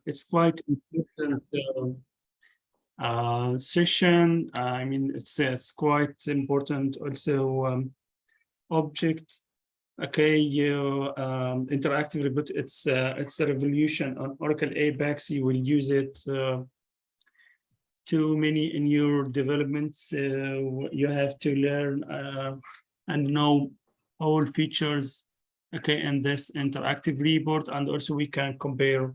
It's quite important session. I mean, it's quite important also object. Okay, you interactive report. It's a revolution on Oracle Apex. You will use it too many in your development. You have to learn and know all features. Okay, and this interactive report, and also we can compare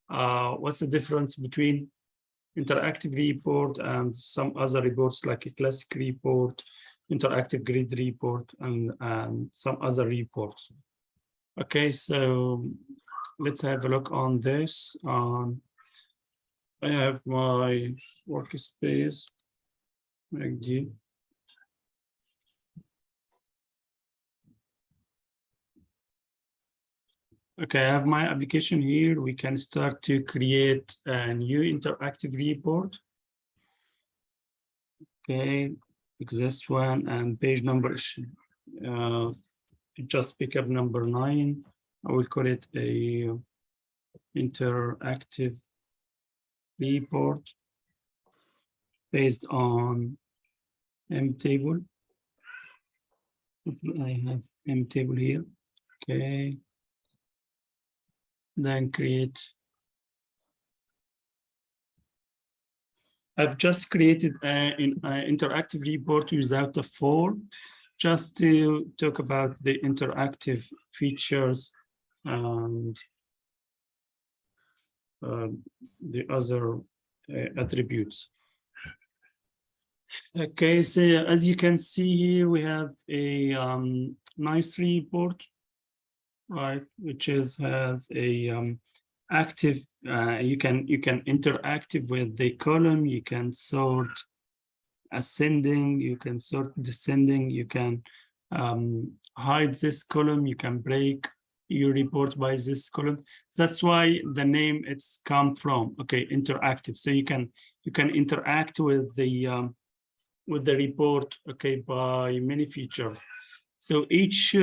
what's the difference between interactive report and some other reports like a classic report, interactive grid report, and some other reports. Okay, so let's have a look on this. I have my workspace. Okay, I have my application here. We can start to create a new interactive report. Okay, this one and page number just pick up number 9. I will call it a interactive report based on M table. I have M table here. Okay. Then create. I've just created an interactive report without a form, just to talk about the interactive features and the other attributes. Okay, so as you can see here, we have a nice report, right, which has a active. You can interactive with the column. You can sort ascending. You can sort descending. You can hide this column. You can break your report by this column. That's why the name it's come from. Okay, interactive. So you can interact with the report. Okay, by many features. So each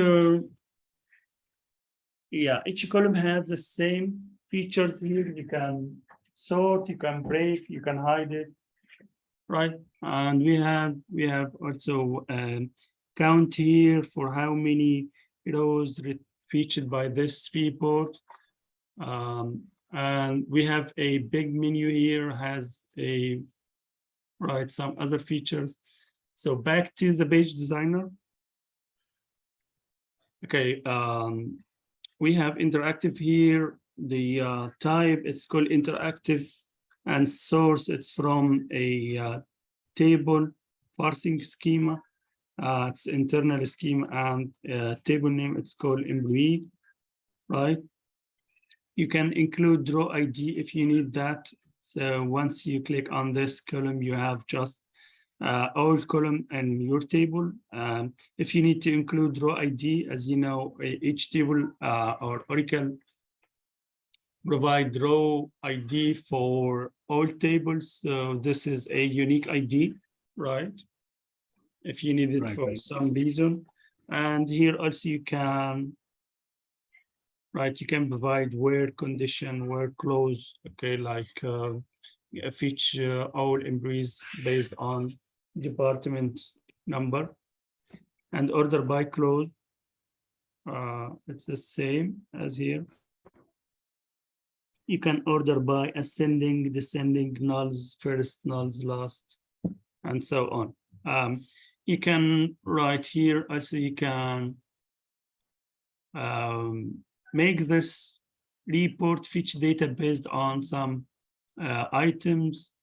column has the same features here. You can sort, you can break, you can hide it, right? And we have also count here for how many rows featured by this report. And we have a big menu here, has some other features. So back to the page designer. Okay, we have interactive here. The type, it's called interactive, and source, it's from a table parsing schema. It's internal schema, and table name, it's called employee, right? You can include row ID if you need that. So once you click on this column, you have just all column and your table. If you need to include row ID, as you know, each table or Oracle provide row ID for all tables. So this is a unique ID, right? If you need it for some reason. And here also you can, you can provide where condition, where clause, okay, like feature all employees based on department number, and order by clause. It's the same as here. You can order by ascending, descending, nulls, first, nulls, last, and so on. You can write here also, you can make this report feature data based on some items.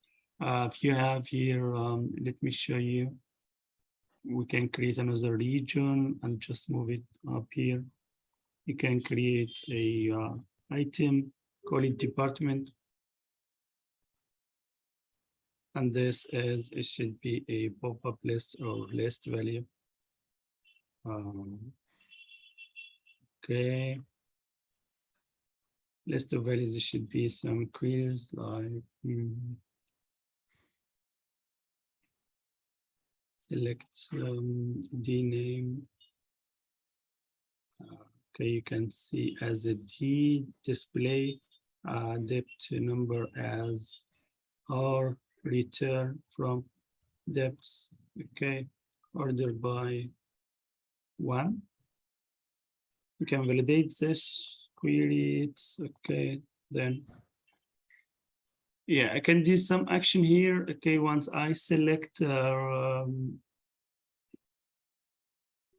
If you have here, let me show you. We can create another region and just move it up here. You can create a item, call it department. And this is, it should be a pop-up list or list value. Okay. List of values, it should be some queries like select D name. Okay, you can see as a D display depth number as or return from depths. Okay, order by 1. We can validate this query. It's okay. Then, yeah, I can do some action here. Okay, once I select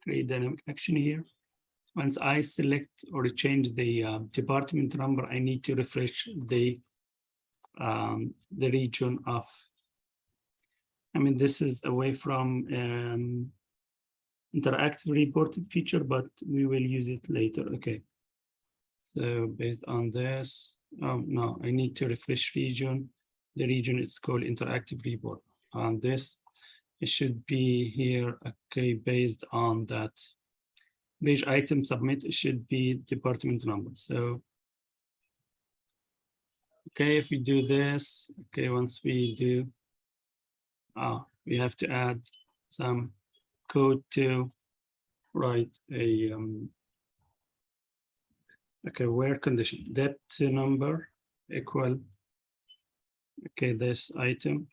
create dynamic action here. Once I select or change the department number, I need to refresh the region of. I mean, this is away from interactive reporting feature, but we will use it later. Okay. So based on this, no, I need to refresh region. The region is called interactive report. On this, it should be here. Okay, based on that page item submit, it should be department number. So, okay, if we do this, okay, once we do, we have to add some code to write a okay, where condition depth number equal, okay, this item,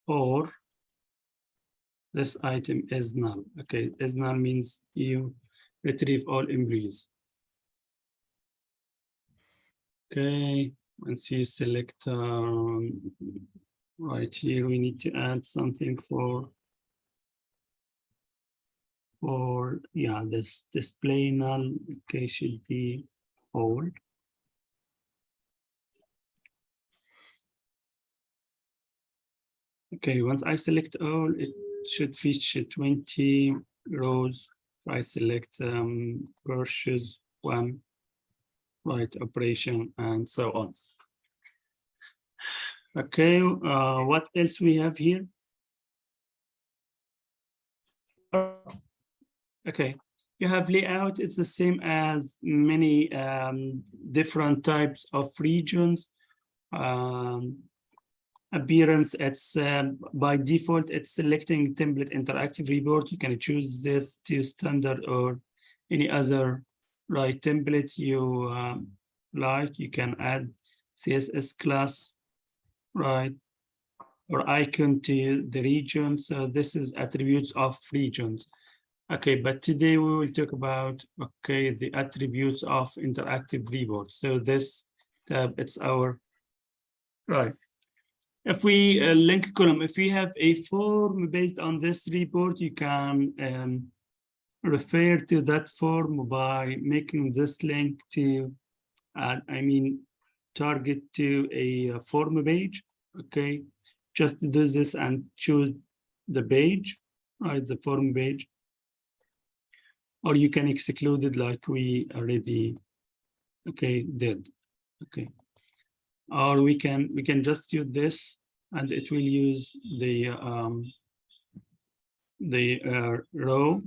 or this item is null. Okay, is null means you retrieve all employees. Okay, once you select right here, we need to add something for yeah, this display null. Okay, should be old. Okay, once I select all, it should feature 20 rows. If I select purchase 1, right, operation, and so on. Okay, what else we have here? Okay, you have layout. It's the same as many different types of regions. Appearance, it's by default, it's selecting template interactive report. You can choose this to standard or any other right template you like. You can add CSS class, right, or icon to the region. So this is attributes of regions. Okay, but today we will talk about, okay, the attributes of interactive report. So this tab, it's our, right. If we link column, if we have a form based on this report, you can refer to that form by making this link to, I mean, target to a form page. Okay, just do this and choose the page, right, the form page. Or you can exclude it like we already, okay, did. Okay. Or we can just use this and it will use the row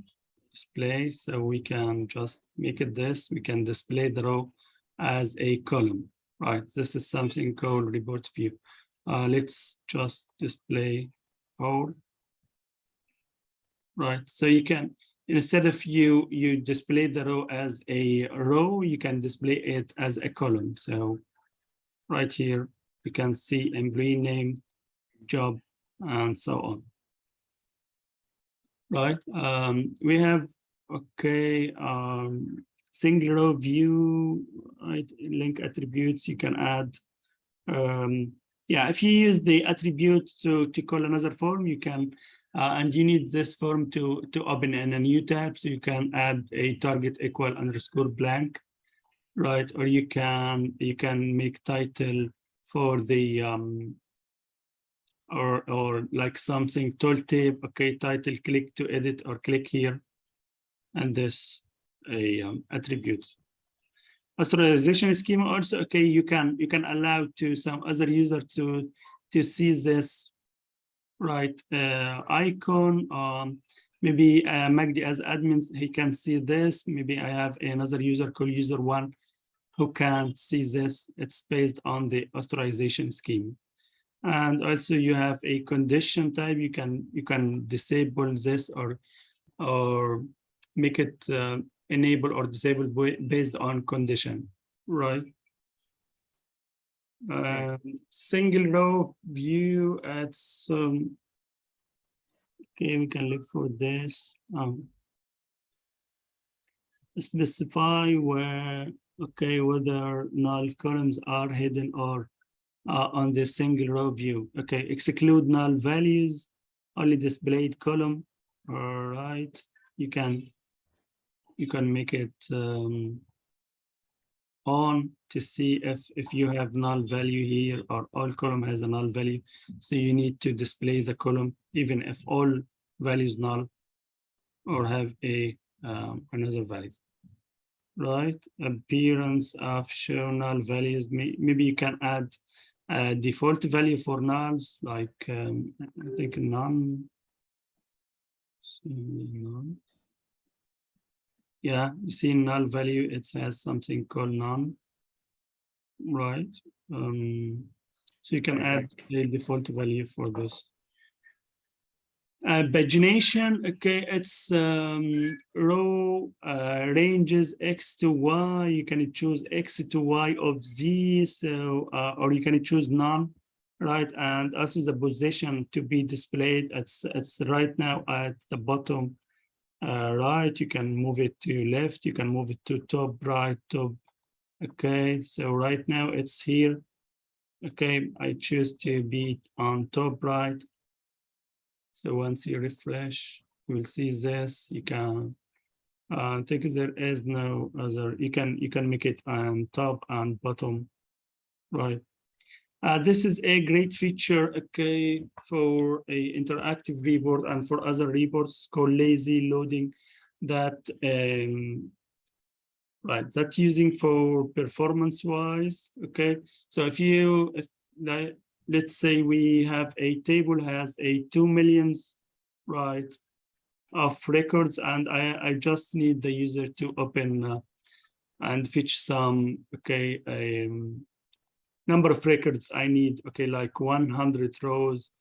display. So we can just make it this, we can display the row as a column, right? This is something called report view. Let's just display all, right? So you can, instead of you display the row as a row, you can display it as a column. So right here, you can see employee name, job, and so on. Right, we have, okay, single row view, right, link attributes, you can add, yeah, if you use the attribute to call another form, you can, and you need this form to open in a new tab, so you can add a target equal underscore blank, right, or you can make title for the or like something tooltip, okay, title, click to edit or click here, and this a attribute. Authorization schema also, okay, you can allow to some other user to see this, right, icon. Maybe Magdi as admin, he can see this. Maybe I have another user called user1 who can see this. It's based on the authorization scheme. And also you have a condition type. You can disable this or make it enable or disable based on condition. right? Single row view at some. Okay, we can look for this. Specify where, okay, whether null columns are hidden or on the single row view. Okay, exclude null values, only displayed column. All right, you can make it on to see if you have null value here or all column has a null value. So you need to display the column even if all values null or have a another value. Right, appearance of show null values. Maybe you can add a default value for nulls, like I think none. None. Yeah, you see null value, it has something called none, right? So you can add a default value for this. Pagination, okay, it's row ranges X to Y. You can choose X to Y of Z, so or you can choose none, right? And also the position to be displayed. It's right now at the bottom right. You can move it to left. You can move it to top right, top. Okay, so right now it's here. Okay, I choose to be on top right. So once you refresh, you will see this. You can I think there is no other. You can make it on top and bottom, right? This is a great feature, okay, for a interactive report and for other reports called lazy loading, that right, that's using for performance wise. Okay, so if let's say we have a table has a 2 millions, right, of records, and I just need the user to open and fetch some, okay, number of records I need, okay, like 100 rows.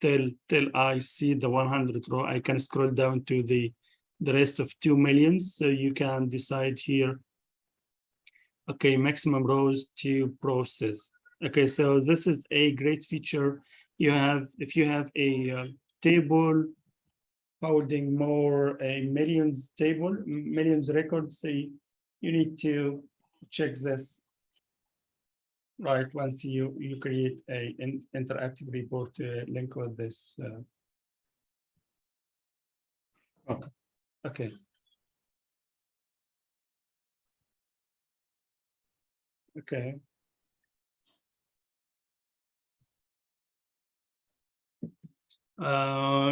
Till I see the 100 row, I can scroll down to the rest of 2 millions. So you can decide here, okay, maximum rows to process. Okay, so this is a great feature. You have, if you have a table holding more a millions records, so you need to check this, right? Once you create an interactive report to link with this. Okay. Okay.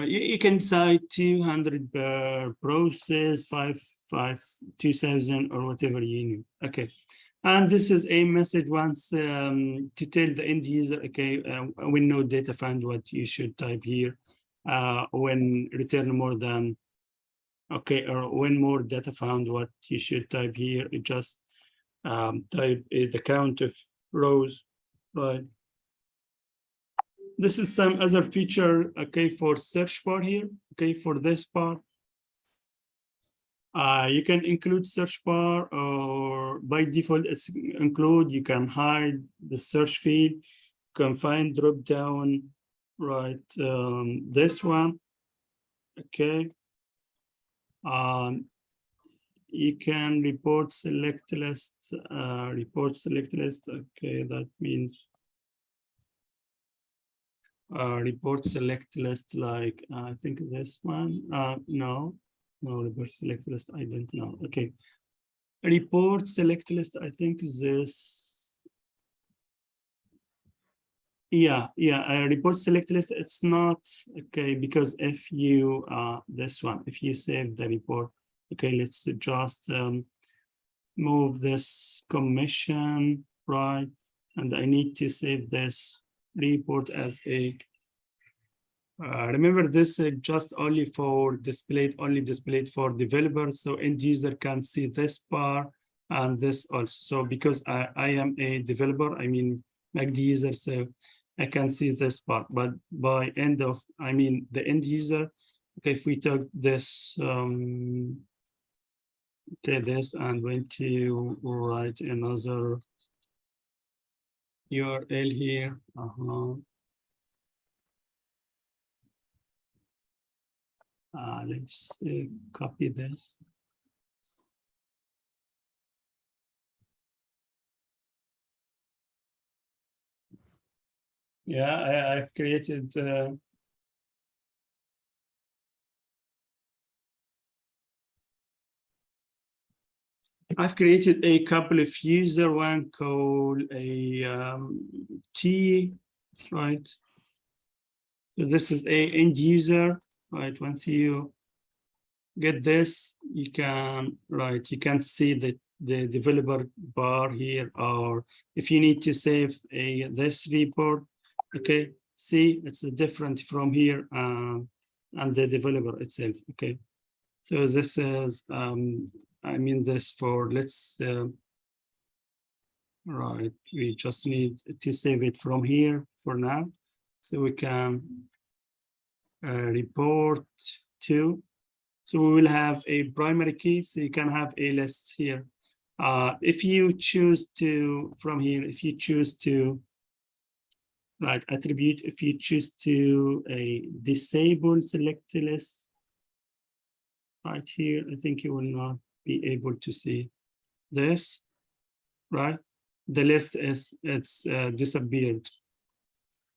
You can cite 200 per process, 2,000 or whatever you need. Okay. And this is a message once to tell the end user, okay, when no data found, what you should type here. When return more than, okay, or when more data found, what you should type here. You just type the count of rows, right? This is some other feature, okay, for search bar here, okay, for this part. You can include search bar, or by default it's include. You can hide the search field, you can find drop down, right? This one, okay. You can report select list, okay, that means report select list, like I think this one. No, report select list, I don't know. Okay, report select list, I think this. Yeah, report select list, it's not okay, because if you this one, if you save the report, okay, let's just move this commission, right? And I need to save this report as a remember, this is just only for displayed for developers, so end user can see this bar and this also. So because I am a developer, I mean like the user, so I can see this part, but by end of, I mean the end user, okay, if we took this okay, this, and going to write another URL here. Let's copy this. Yeah, I've created a couple of user, one called a T, right? So this is a end user, right? Once you get this, you can, right, you can see the developer bar here, or if you need to save this report, okay, see, it's different from here and the developer itself, okay. So this is, I mean this for, let's, right, we just need to save it from here for now. So we can report to, so we will have a primary key, so you can have a list here. If you choose to, from here, if you choose to, right, attribute, if you choose to disable select list, right here, I think you will not be able to see this, right? The list is, it's disappeared,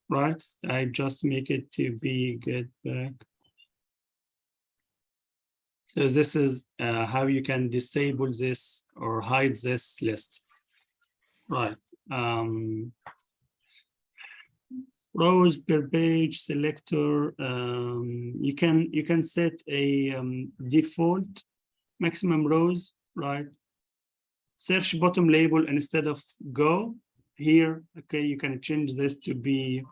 right? I just make it to be get back. So this is how you can disable this or hide this list, right? Rows per page selector. You can set a default maximum rows, right? Search bottom label instead of go here. Okay, you can change this to be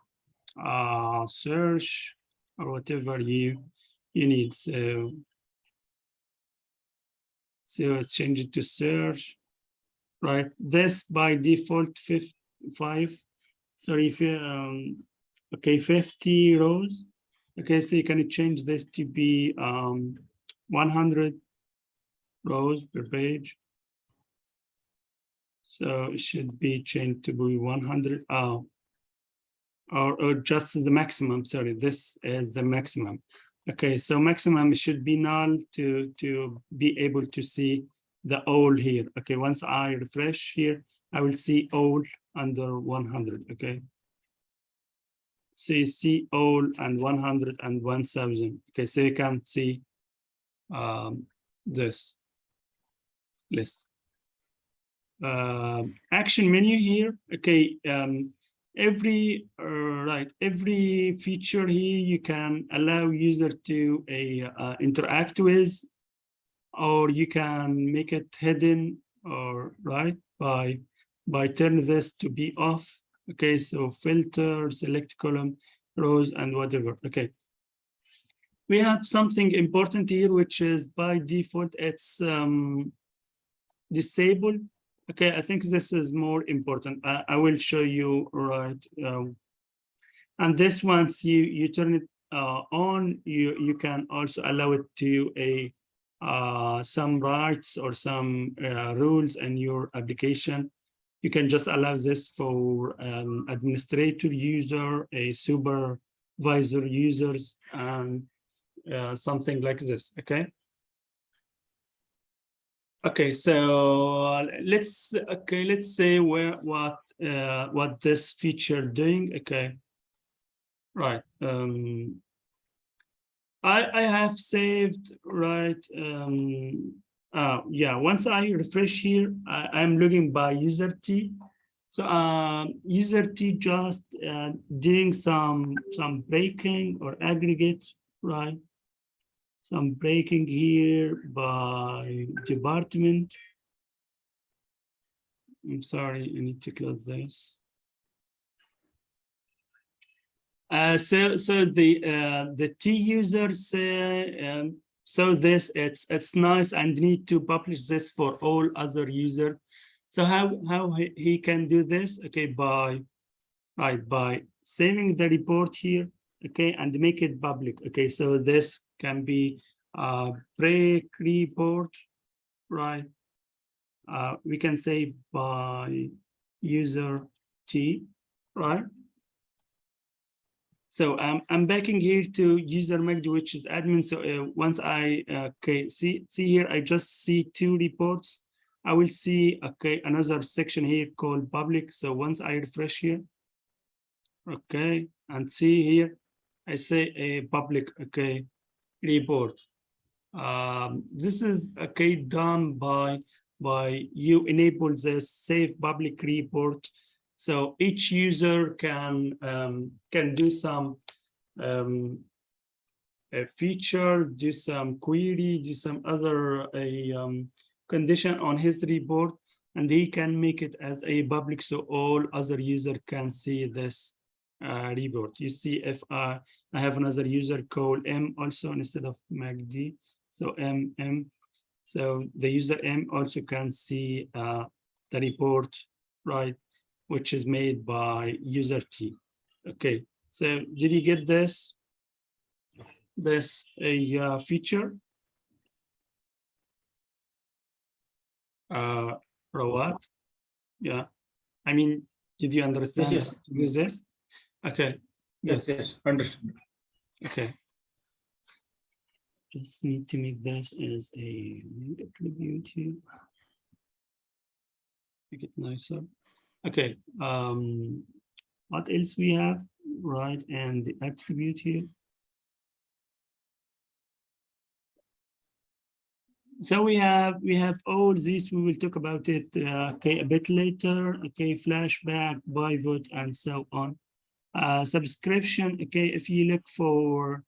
search or whatever you need. So let's change it to search, right? This by default 5. Sorry, if you okay, 50 rows. Okay, so you can change this to be 100 rows per page. So it should be changed to be 100. Or just the maximum. Sorry, this is the maximum. Okay, so maximum should be null to be able to see the all here. Okay, once I refresh here, I will see all under 100. Okay, so you see all and 100 and 1000. Okay, so you can see this list. Action menu here. Okay, every every feature here you can allow user to interact with, or you can make it hidden, or right by turn this to be off. Okay, so filter, select column, rows, and whatever. Okay, we have something important here, which is by default it's disabled. Okay, I think this is more important. I will show you, right? And this, once you turn it on, you can also allow it to some rights or some rules in your application. You can just allow this for administrator user, a supervisor users, and something like this. Okay. Okay, so let's say what this feature doing. Okay, right. I have saved, right. Yeah, once I refresh here, I'm looking by user T. So user T just doing some breaking or aggregate, right? Some breaking here by department. I'm sorry, I need to close this. So the T users so this it's nice and need to publish this for all other users. So how he can do this? Okay, by saving the report here. Okay, and make it public. Okay, so this can be break report. right? We can say by user T, right? So I'm backing here to user Magdi, which is admin. So once I okay, see here, I just see 2 reports. I will see okay another section here called public. So once I refresh here, okay, and see here, I say a public okay report. This is okay done by you enable the save public report. So each user can do some a feature, do some query, do some other condition on his report, and he can make it as a public so all other user can see this report. You see if I have another user called M also instead of MACD, so M. So the user M also can see the report, right, which is made by user T. Okay, so did you get this? This a feature? Rawat? Yeah. I mean, did you understand Yes. how to use this? Okay. Good. Yes. Understood. Okay. Just need to make this as a link attribute here. Make it nicer. Okay. What else we have? Right, and the attribute here. So we have all these. We will talk about it okay a bit later. Okay, flashback, pivot, and so on. Subscription. Okay, if you look for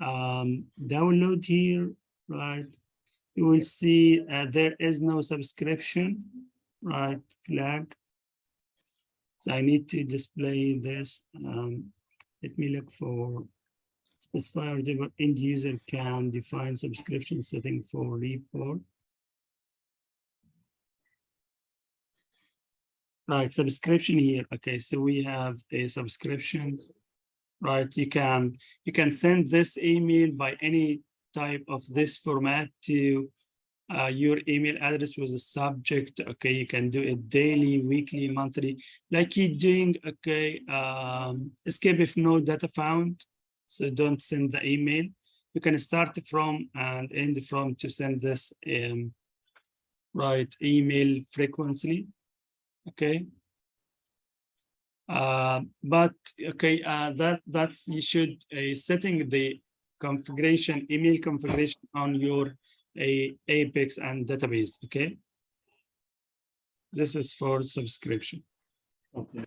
download here, right, you will see there is no subscription, right? Flag. So I need to display this. Let me look for specify whatever end user can define subscription setting for report. Right, subscription here. Okay, so we have a subscription, right? You can send this email by any type of this format to your email address with a subject. Okay, you can do it daily, weekly, monthly, like you're doing. Okay, escape if no data found. So don't send the email. You can start from and end from to send this right email frequently. Okay. But okay, that's you should setting the configuration, email configuration on your Apex and database. Okay, this is for subscription. Okay.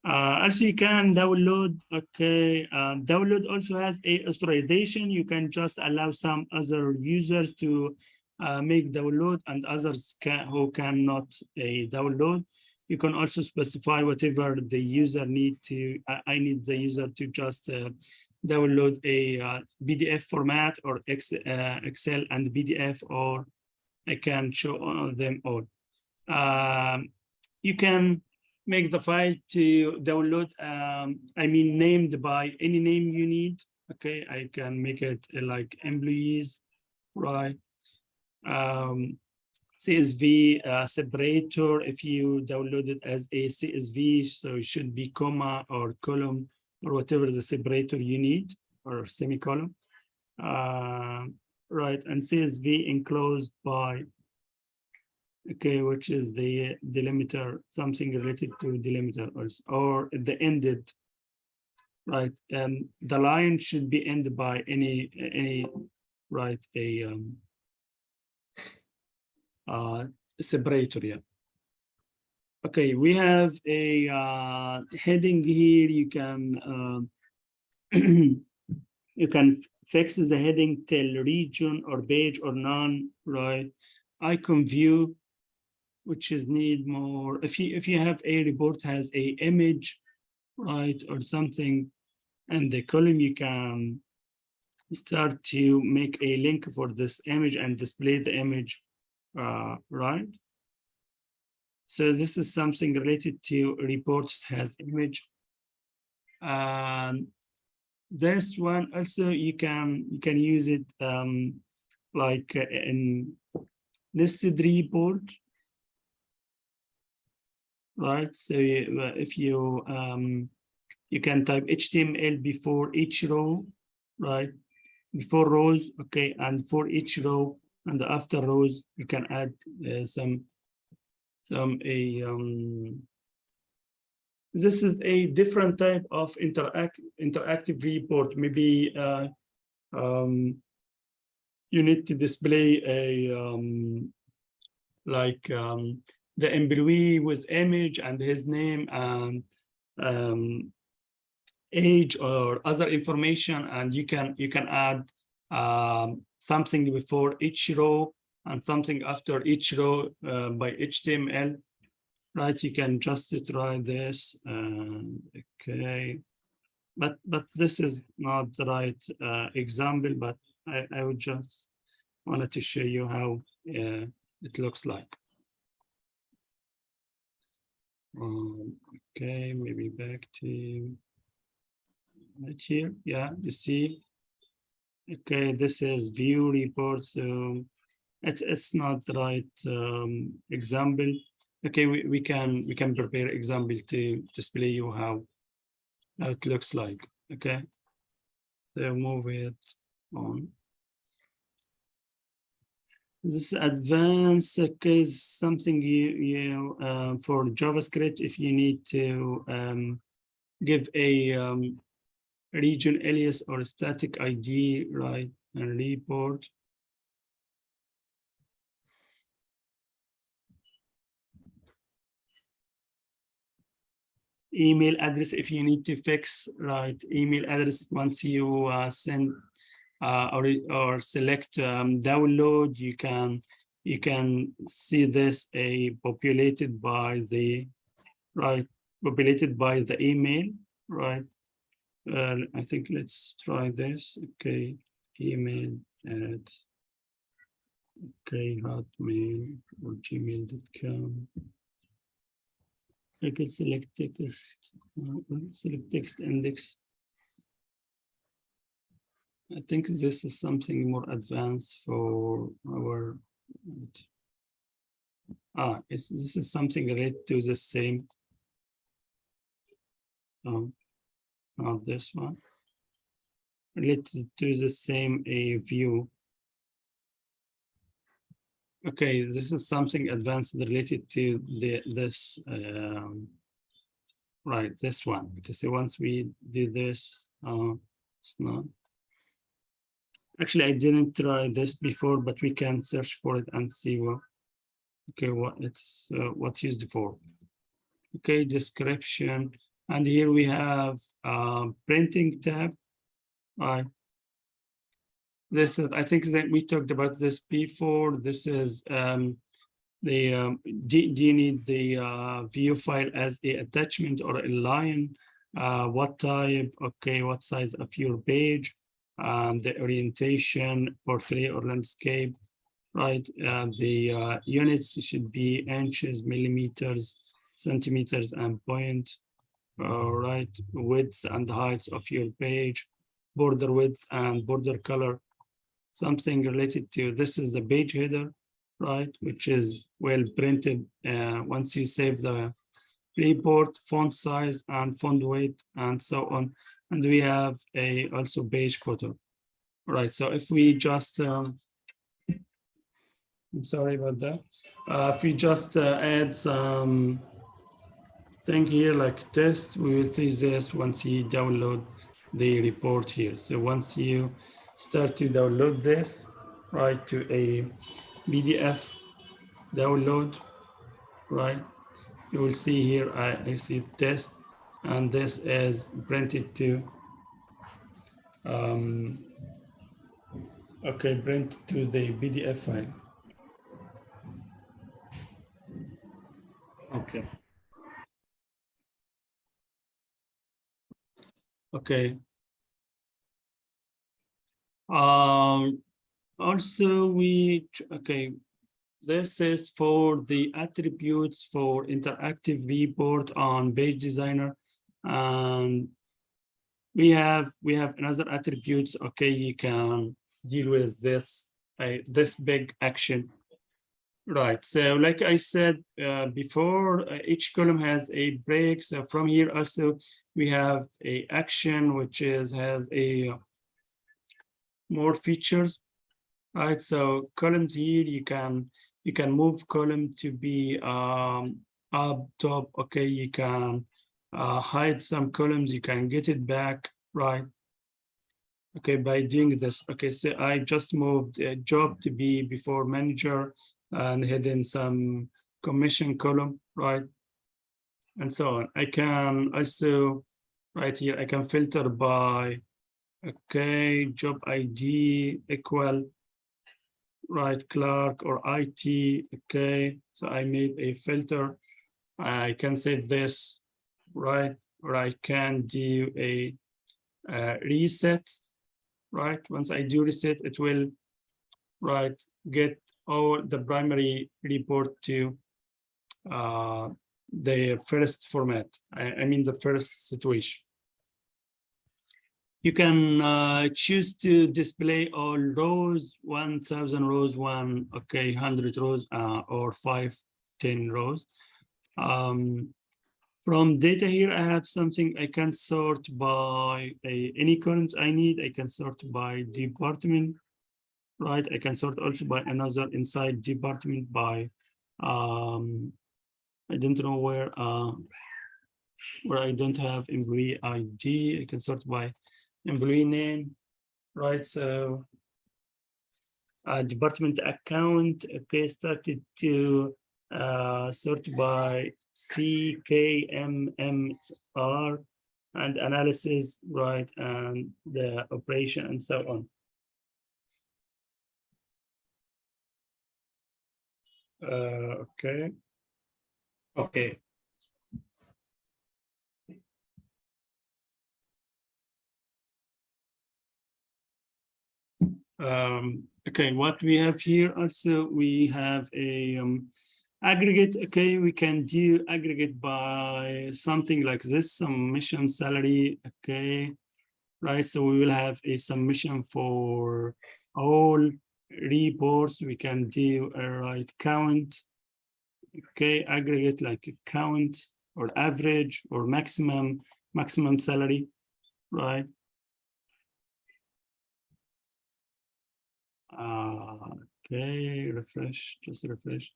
Also, you can download. Okay, download also has a authorization. You can just allow some other users to make download and others who cannot download. You can also specify whatever the user need to. I need the user to just download a PDF format or Excel and PDF, or I can show them all. You can make the file to download, I mean, named by any name you need. Okay, I can make it like employees, right? CSV separator, if you download it as a CSV, so it should be comma or column or whatever the separator you need, or semicolon. Right, and CSV enclosed by, okay, which is the delimiter, something related to delimiter, or the ended, right? The line should be ended by any right, a separator. Yeah. Okay, we have a heading here. You can you can fix the heading till region or page or none, right? Icon view, which is need more. If you have a report has a image, right, or something, and the column, you can start to make a link for this image and display the image, right? So this is something related to reports has image. This one also you can use it like in nested report, right? So if you you can type HTML before each row, right? Before rows, okay, and for each row and after rows, you can add some this is a different type of interactive report. Maybe you need to display a the employee with image and his name and age or other information, and you can add something before each row and something after each row by HTML, right? You can just try this. Okay, but this is not the right example, but I would just wanted to show you how it looks like. Okay, maybe back to right here. Yeah, you see. Okay, this is view report. So it's not the right example. Okay, we can prepare example to display you how it looks like. Okay, so move it on. This advanced case something you for JavaScript, if you need to give a region alias or static ID, right, and report. Email address, if you need to fix, right, email address once you send or select download, you can see this populated by the email, right? I think let's try this. Okay, email at hotmail or gmail.com. I could select text index. I think this is something more advanced for our. This is something related to the same. Not this one. Related to the same view. Okay, this is something advanced related to this. Right, this one. Because once we do this, it's not. Actually, I didn't try this before, but we can search for it and see what. Okay, what it's what's used for. Okay, description, and here we have printing tab. Right. This is, I think that we talked about this before. This is do you need the view file as a attachment or a line? What type? Okay, what size of your page? The orientation, portrait or landscape, right? The units should be inches, millimeters, centimeters, and point. Right, width and height of your page, border width and border color. Something related to this is the page header, right? Which is well printed once you save the report, font size and font weight and so on. And we have also page footer, right? So if we just, I'm sorry about that. If we just add some thing here like test, we will see this once you download the report here. So once you start to download this, right, to a PDF download, right, you will see here, I see test, and this is printed to, okay, print to the PDF file. Okay. Okay. Also, okay, this is for the attributes for interactive report on Page Designer, and we have another attributes. Okay, you can deal with this this big action. Right. So like I said before, each column has a break. So from here also we have a action which is has a more features. Right. So columns here you can move column to be up top. Okay, you can hide some columns, you can get it back, right? Okay, by doing this. Okay, so I just moved a job to be before manager and hidden some commission column, right? And so on. I can also, right here, I can filter by, okay, job ID equal, right, clerk or IT, okay. So I made a filter. I can save this, right? Or I can do a reset, right? Once I do reset, it will, right, get all the primary report to the first format. I mean the first situation. You can choose to display all rows, 1,000 rows, okay, 100 rows, or 10 rows. From data here, I have something I can sort by any columns I need. I can sort by department, right? I can sort also by another inside department by, I don't know where I don't have employee ID. I can sort by employee name, right? So department account, okay, started to sort by CKMMR and analysis, right, and the operation and so on. Okay. Okay. Okay, what we have here also, we have a aggregate. Okay, we can do aggregate by something like this, submission salary. Okay, right, so we will have a submission for all reports. We can do a right count. Okay, aggregate like a count or average or maximum salary, right? Okay, refresh, just refresh.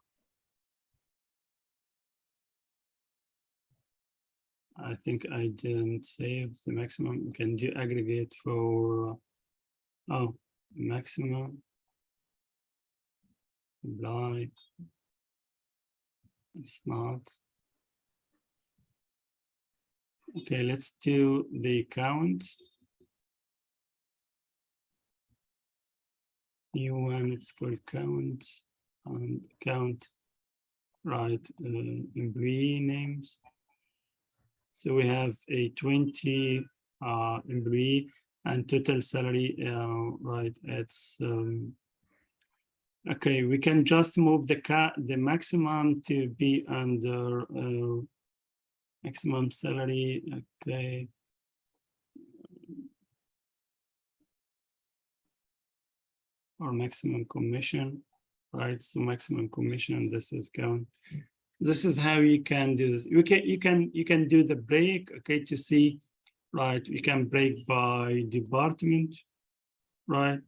I think I didn't save the maximum. We can do aggregate for, oh, maximum, apply, it's not. Okay, let's do the count. New one, it's called count, and count, right, employee names. So we have a 20 employee and total salary, right, it's, okay, we can just move the maximum to be under maximum salary, okay. Or maximum commission, right? So maximum commission, this is count. This is how you can do this. You can do the break, okay, to see, right? You can break by department, right?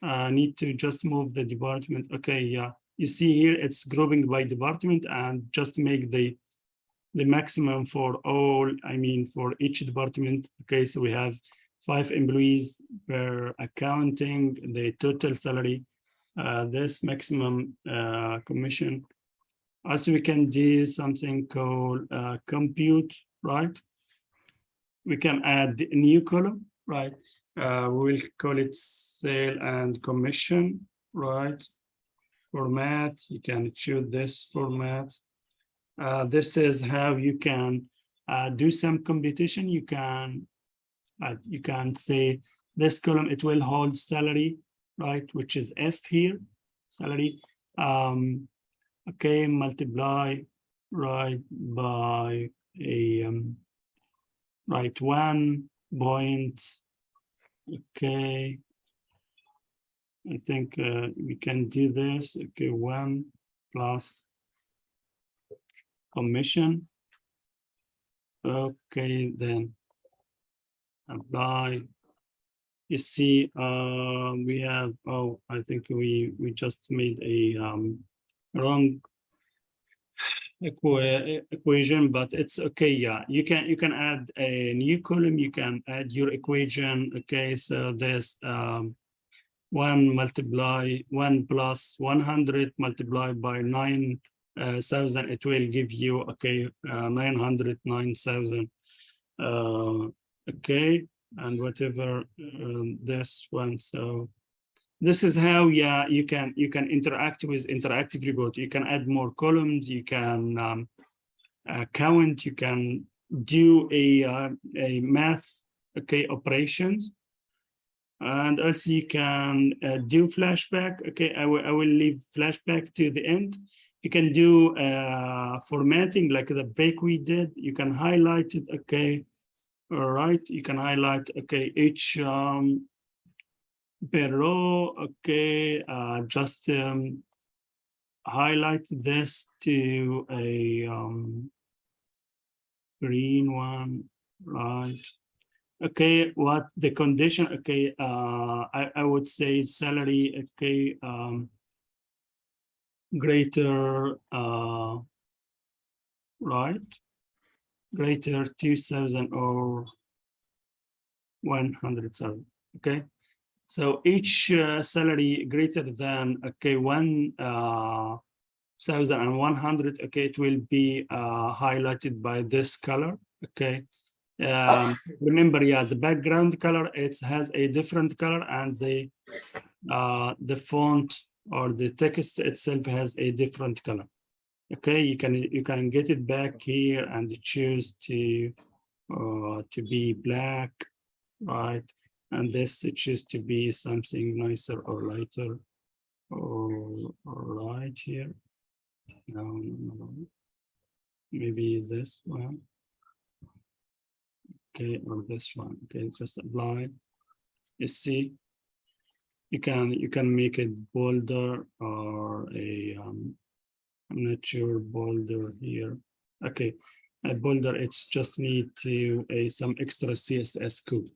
Need to just move the department. Okay, yeah. You see here it's grouping by department and just make the maximum for all, I mean, for each department. Okay, so we have 5 employees per accounting, the total salary, this maximum commission. Also, we can do something called compute, right? We can add a new column, right? We'll call it sale and commission, right? Format, you can choose this format. This is how you can do some computation. You can say this column, it will hold salary, right, which is F here, salary. Okay, multiply, right, by a right 1 point, okay, I think we can do this. Okay, 1 plus commission. Okay, then apply. You see, we have, oh, I think we just made a wrong equation, but it's okay. Yeah, you can add a new column. You can add your equation. Okay, so this 1 plus 100 multiplied by 9,000, it will give you, okay, 909,000. Okay, and whatever this one. So this is how, yeah, you can interact with interactive report. You can add more columns. You can count. You can do a math, okay, operations. And also you can do flashback. Okay, I will leave flashback to the end. You can do formatting like the break we did. You can highlight it. Okay, all right. You can highlight, okay, each per row. Okay, just highlight this to a green one, right? Okay, what the condition? Okay, I would say salary. Okay, greater, right? Greater 2,000 or 100,000. Okay, so each salary greater than, okay, 1,100. Okay, it will be highlighted by this color. Okay. Remember, yeah, the background color, it has a different color, and the font or the text itself has a different color. Okay, you can get it back here and choose to be black, right? And this choose to be something nicer or lighter, or right here. No, maybe this one. Okay, or this one. Okay, just apply. You see, you can make it bolder or a I'm not sure, bolder here. Okay, a bolder, it's just need to some extra CSS code.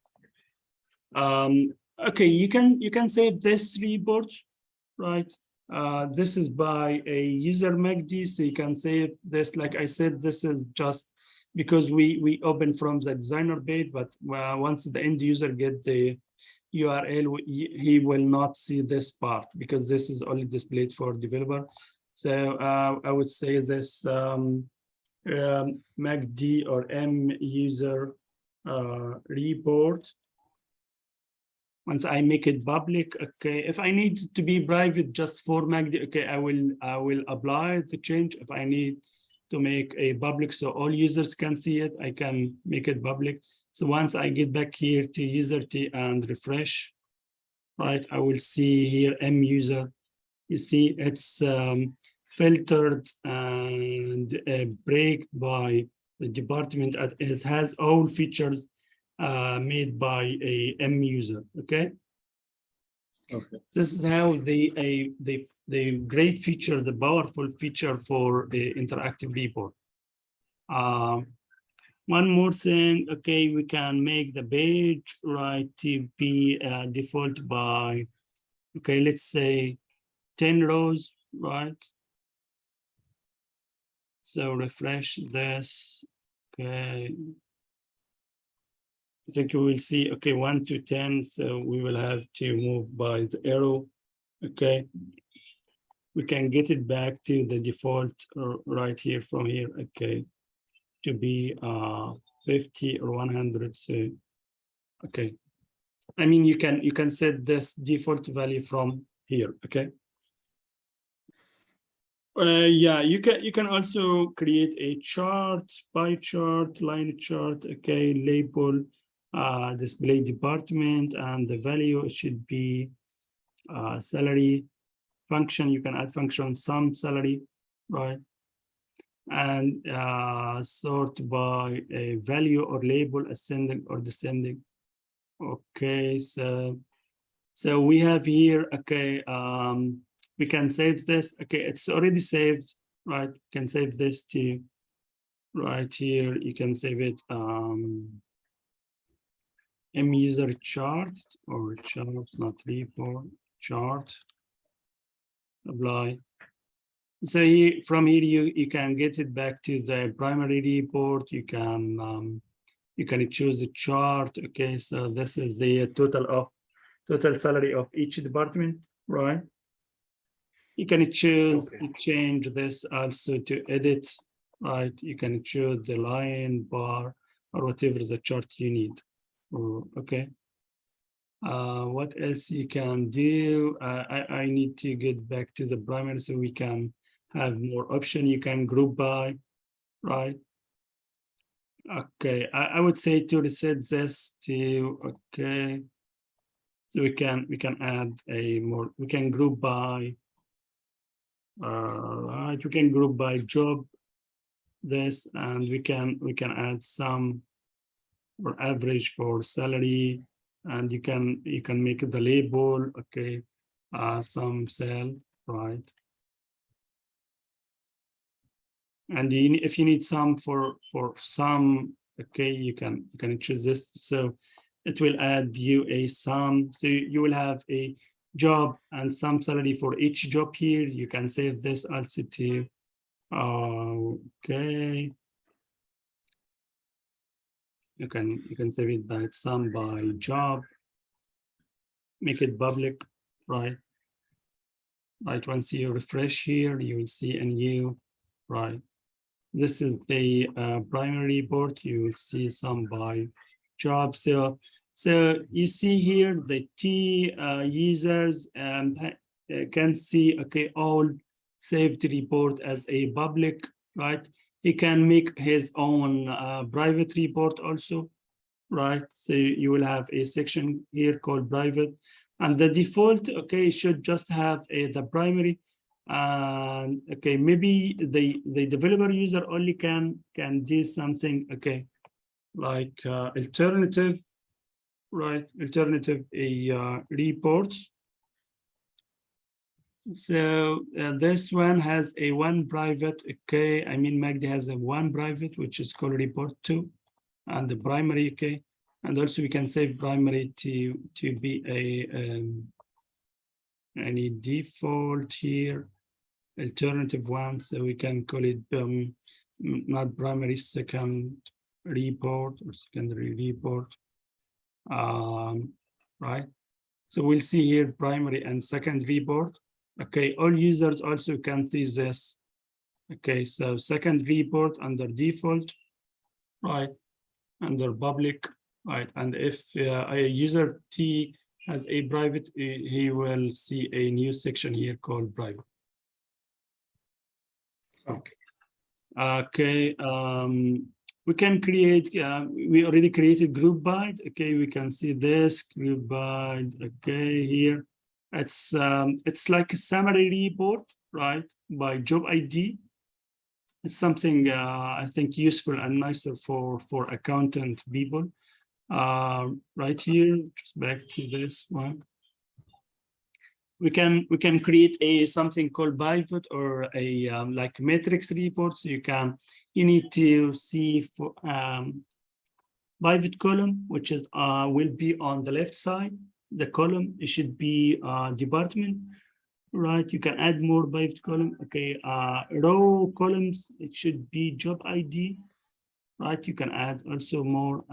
Okay, you can save this report, right? This is by a user MACD, so you can save this. Like I said, this is just because we open from the designer page, but once the end user get the URL, he will not see this part because this is only displayed for developer. So I would say this MACD or M user report. Once I make it public, okay. If I need to be private just for MACD, okay, I will apply the change. If I need to make a public so all users can see it, I can make it public. So once I get back here to user T and refresh, right, I will see here M user. You see it's filtered and break by the department. It has all features made by a M user. Okay. Okay. This is how the great feature, the powerful feature for the interactive report. One more thing, okay, we can make the page, right, to be default by, okay, let's say 10 rows, right? So refresh this, okay. I think we will see, okay, 1 to 10, so we will have to move by the arrow, okay. We can get it back to the default right here from here, okay, to be 50 or 100, so, okay. I mean, you can set this default value from here, okay. Yeah, you can also create a chart, pie chart, line chart, okay, label, display department, and the value should be salary. Function, you can add function sum salary, right? And sort by a value or label, ascending or descending. Okay, so So we have here, okay, we can save this. Okay, it's already saved, right? You can save this to right here. You can save it user chart or chart, not report, chart, apply. So here, from here, you can get it back to the primary report. You can choose a chart. Okay, so this is the total salary of each department, right? You can choose to change this also to edit, right? You can choose the line, bar, or whatever the chart you need. Okay. What else you can do? I need to get back to the primary so we can have more option. You can group by, right? Okay, I would say to reset this to, okay. So we can add a more, we can group by, right, we can group by job this, and we can add some or average for salary, and you can make the label, okay, some cell, right? And if you need some for some, okay, you can choose this. So it will add you a sum. So you will have a job and some salary for each job here. You can save this also to, okay. You can save it by sum by job. Make it public, right? Right, once you refresh here, you will see a new, right? This is the primary report. You will see some by job. So you see here the T users can see, okay, all saved report as a public, right? He can make his own private report also, right? So you will have a section here called private, and the default, okay, should just have the primary. And okay, maybe the developer user only can do something, okay, like alternative, right? Alternative reports. So this one has a one private, okay. I mean, Magdi has a one private, which is called report 2, and the primary, okay. And also we can save primary to be a any default here, alternative one. So we can call it not primary, second report or secondary report, right? So we'll see here primary and second report. Okay, all users also can see this. Okay, so second report under default, right? Under public, right? And if a user T has a private, he will see a new section here called private. Okay. Okay. We can create. We already created group by. Okay, we can see this group by. Okay, here it's like a summary report, right? By job ID. It's something I think useful and nicer for accountant people. Right here, just back to this one. We can create a something called pivot or a like matrix report. So you need to see for pivot column, which is will be on the left side. The column, it should be department, right? You can add more pivot column. Okay, row columns, it should be job ID, right? You can add also more.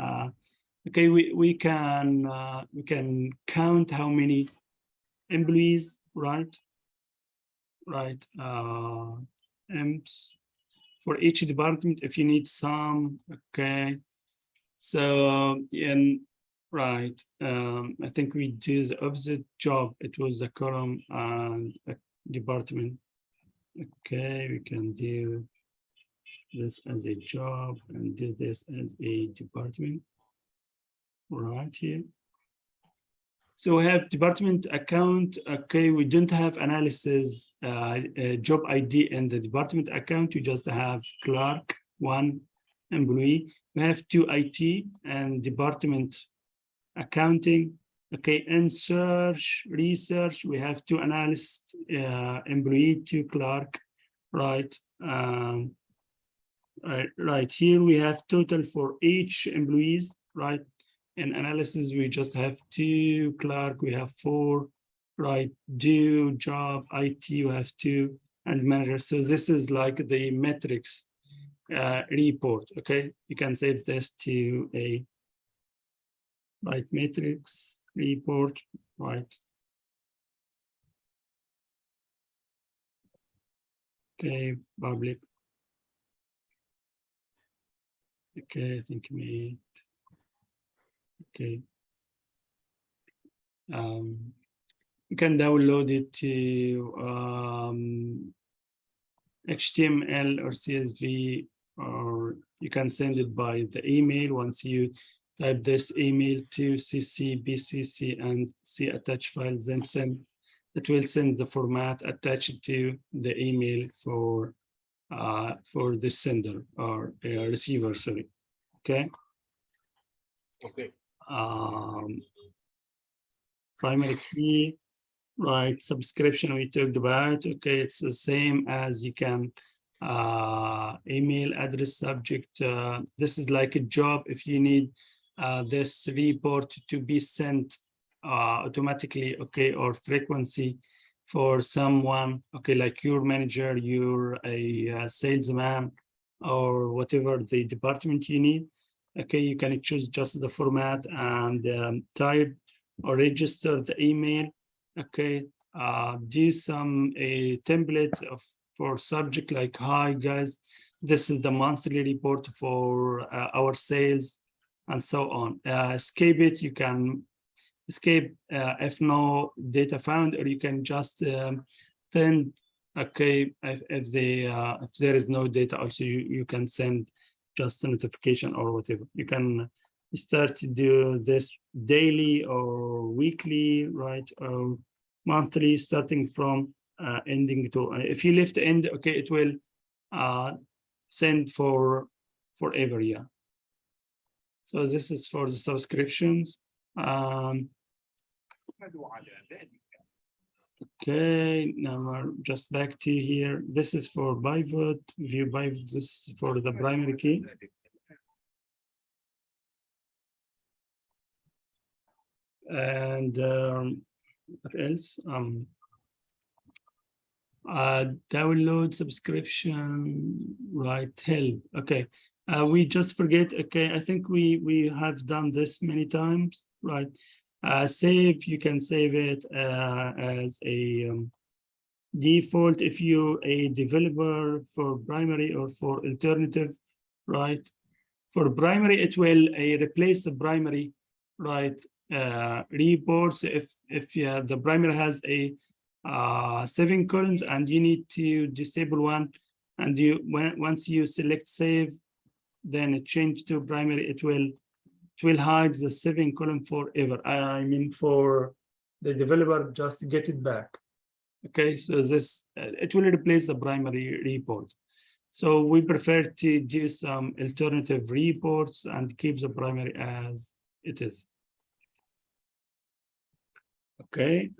Okay, we can count how many employees, right? Right, EMPs for each department if you need some, okay. So, right, I think we do the opposite job. It was a column and a department. Okay, we can do this as a job and do this as a department, right here. So we have department account. Okay, we don't have analysis job ID in the department account. You just have clerk, one employee. We have 2 IT and department accounting. Okay, in search, research, we have 2 analysts, employee, 2 clerk, right? Right here we have total for each employees, right? In analysis, we just have 2 clerk, we have 4, right? Do job, IT, you have 2, and manager. So this is like the metrics report. Okay, you can save this to a right matrix report, right? Okay, public. Okay, I think me. Okay. You can download it to HTML or CSV, or you can send it by the email. Once you type this email to CC, BCC, and C attach file, then send. It will send the format attached to the email for the sender or receiver. Sorry. Okay. Okay. Primary key, right? Subscription we talked about. Okay, it's the same as you can email address subject. This is like a job if you need this report to be sent automatically, okay, or frequency for someone, okay, like your manager, you're a salesman, or whatever the department you need. Okay, you can choose just the format and type or register the email. Okay, do some a template of for subject like, hi guys, this is the monthly report for our sales, and so on. Escape it, you can escape if no data found, or you can just send, okay, if there is no data, also you can send just a notification or whatever. You can start to do this daily or weekly, right, or monthly, starting from ending to, if you left end, okay, it will send for forever. Yeah, so this is for the subscriptions. Okay, now we're just back to here. This is for pivot, view pivot. This is for the primary key. And what else? Download subscription, right? Help. Okay. We just forget. Okay, I think we have done this many times, right? Save, you can save it as a default if you a developer for primary or for alternative, right? For primary, it will replace the primary, right? Reports if the primary has a 7 columns and you need to disable one, and once you select save, then it change to primary, it will hide the 7 column forever. I mean, for the developer, just get it back. Okay, so this it will replace the primary report. So we prefer to do some alternative reports and keep the primary as it is. Okay.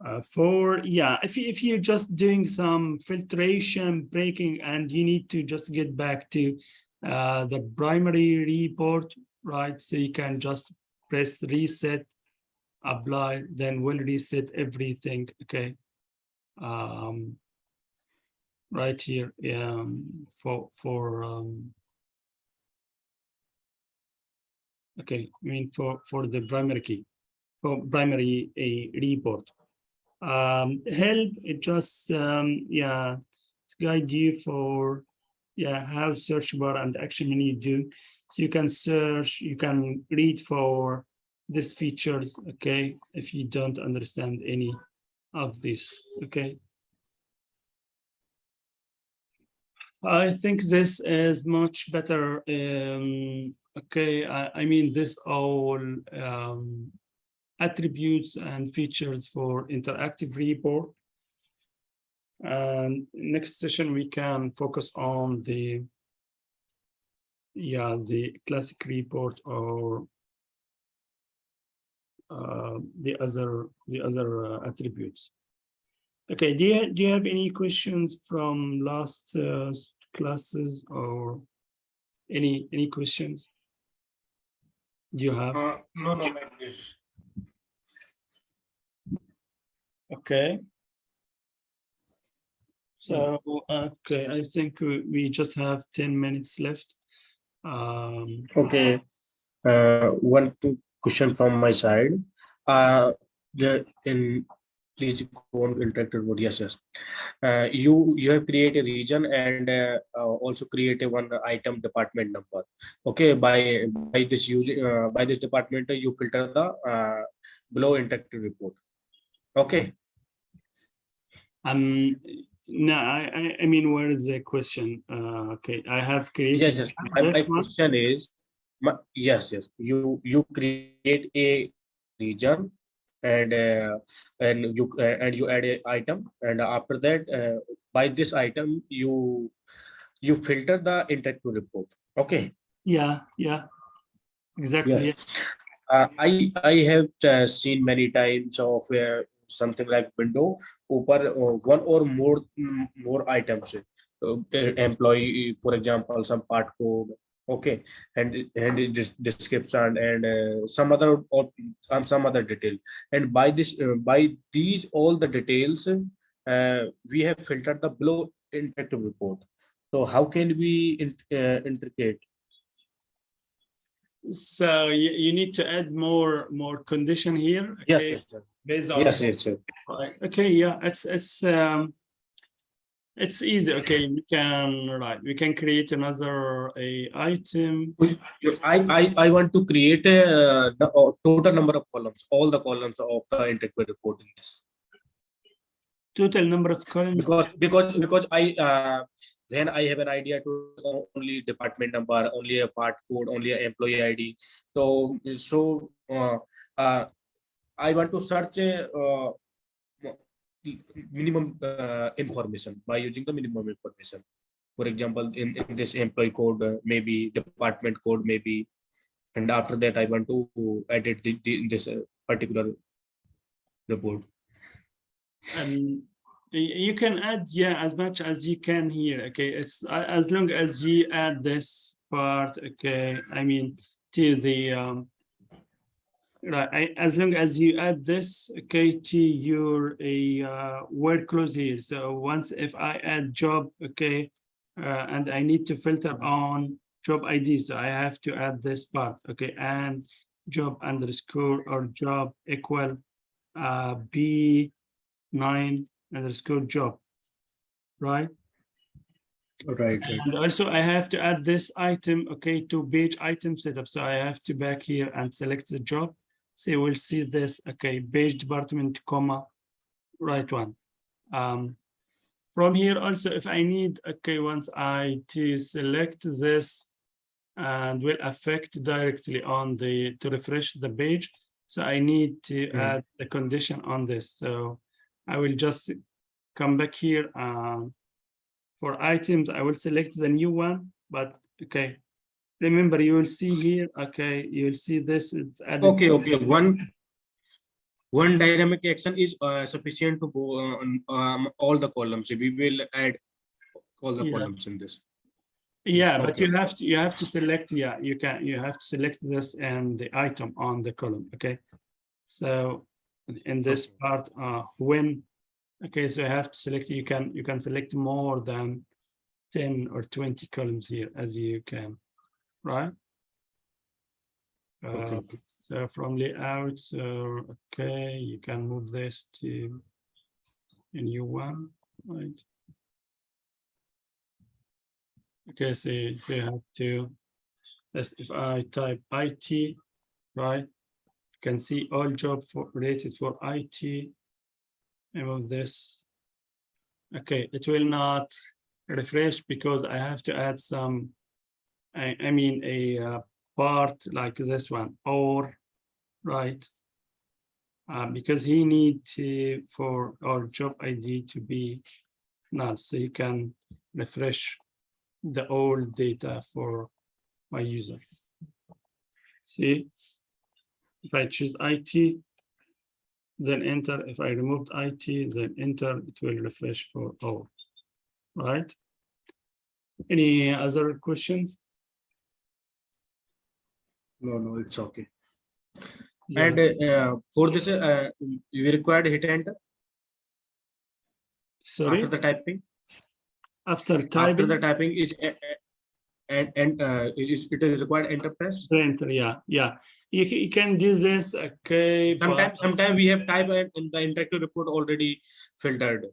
If you're just doing some filtration, breaking, and you need to just get back to the primary report, right? So you can just press reset, apply, then we'll reset everything. Okay. Right here, okay, I mean for the primary key, for primary report. Help, it just guide you for how search bar and action menu do. So you can search, you can read for these features, okay, if you don't understand any of this. Okay, I think this is much better. Okay, I mean, this all attributes and features for interactive report. And next session, we can focus on the yeah, the classic report or the other attributes. Okay, do you have any questions from last classes or any questions? Do you have? No, like this. Okay. So, okay, I think we just have 10 minutes left. Okay. One question from my side. Please go on interactive mode. Yes, yes. You have created a region and also create a one item department number. Okay, by this by this department you filter the below interactive report. Okay. No, I mean, where is the question? Okay, I have created Yes, yes. this My one. question is, yes, yes. You create a region and you add a item, and after that, by this item you filter the interactive report. Okay. Yeah, exactly. Yeah. Yes. I have seen many times of something like window over one or more items. Employee, for example, some part code. Okay, and this description and some other or some other detail. And by these all the details, we have filtered the below interactive report. So how can we integrate? So you need to add more condition here. Yes, Okay, yes, yes. based on Yes, yes, yes. okay, yeah, it's easy. Okay, we can create another item. I want to create a total number of columns, all the columns of the integrated report in this. Total number of columns. Because I when I have an idea to only department number, only a part code, only a employee ID. So I want to search a minimum information by using the minimum information. For example, in this employee code, maybe department code, maybe, and after that I want to edit this particular report. And you can add, yeah, as much as you can here. Okay, it's as long as you add this part. Okay, I mean to the right, as long as you add this, okay, to your word close here. So once if I add job, okay, and I need to filter on job ID, so I have to add this part, okay, and job underscore or job equal B9 underscore job, right? Right. And also I have to add this item, okay, to page item setup. So I have to back here and select the job. So we'll see this, okay, page department, comma, right one. From here also, if I need, okay, once I to select this and will affect directly on the, to refresh the page. So I need to add a condition on this. So I will just come back here. For items, I will select the new one, but okay. Remember, you will see here, okay, you will see this. It's added. Okay. One dynamic action is sufficient to go on all the columns. We will add all the columns in this. Yeah, but Okay. you have to select, yeah, you have to select this and the item on the column, okay? So in this part, when, okay, so I have to select, you can select more than 10 or 20 columns here as you can, right? Okay. So from layout, okay, you can move this to a new one, right? Okay, so you have to, if I type IT, right? You can see all job related for IT. I move this. Okay, it will not refresh because I have to add some, I mean a part like this one, or, right? Because he need to, for our job ID to be null, so you can refresh the old data for my user. See, if I choose IT, then enter. If I removed IT, then enter. It will refresh for all. Right? Any other questions? No, it's okay. Yeah. And for this, you required hit enter Sorry, after the typing. after After typing, the typing is it is required enter press. enter. Yeah. You can do this. Okay. but- Sometimes we have type and the interactive report already filtered.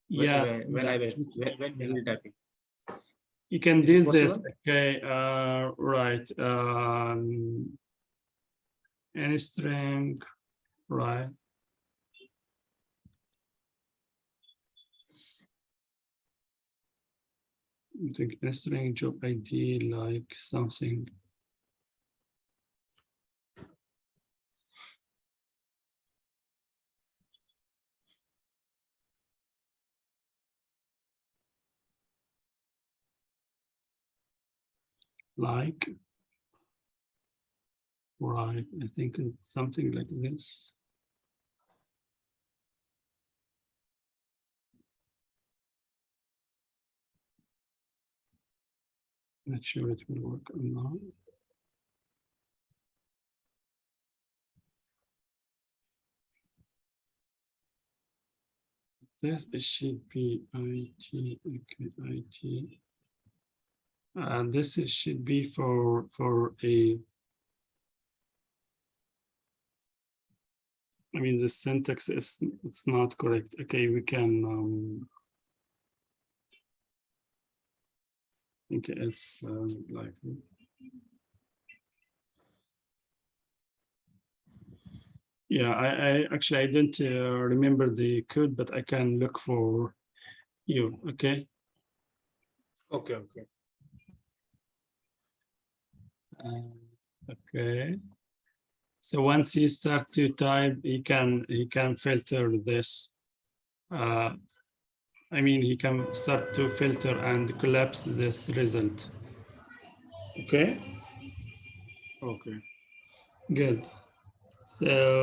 yeah. When yeah. I was when Yeah. we were typing. You can Is do it this. possible? Okay. Right. Any string. Right. I think a string job ID like something. Like, right, I think it's something like this. Not sure it will work or not. This should be IT, okay, IT. And this should be for a, I mean, the syntax is, it's not correct. Okay, we can, okay, it's like, yeah, I actually, I don't remember the code, but I can look for you, okay? Okay. Okay. So once you start to type, he can filter this. I mean, he can start to filter and collapse this result. Okay, Okay. good. So